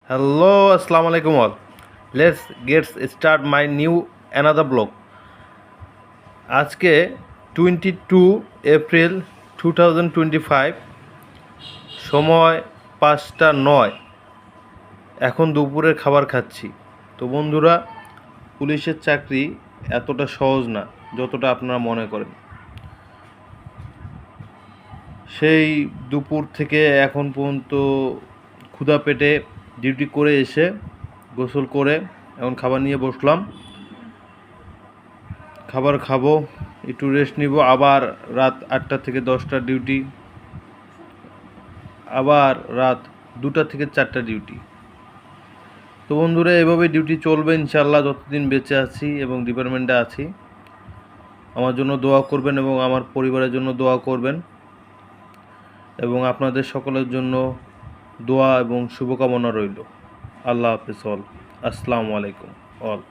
Hello, Assalamu alaikum all. Let's get start my new another blog. আজকে 22 April 2025, সময় 5টা 9। এখন দুপুরের খাবার খাচ্ছি। তো বন্ধুরা, পুলিশের চাকরি এতটা সহজ না যতটা আপনারা মনে করেন। সেই দুপুর থেকে এখন পর্যন্ত ক্ষুধা পেটে ডিউটি করে এসে গোসল করে এখন খাবার নিয়ে বসলাম। খাবার খাবো, একটু রেস্ট নিব, আবার রাত 8টা থেকে 10টা ডিউটি, আবার রাত 2টা থেকে 4টা ডিউটি। তো বন্ধুরা, এভাবে ডিউটি চলবে ইনশাল্লাহ যতদিন বেঁচে আছি এবং ডিপার্টমেন্টে আছি। আমার জন্য দোয়া করবেন এবং আমার পরিবারের জন্য দোয়া করবেন, এবং আপনাদের সকলের জন্য দোয়া এবং শুভকামনা রইল। আল্লাহ হাফেজ অল। আসসালামু আলাইকুম অল।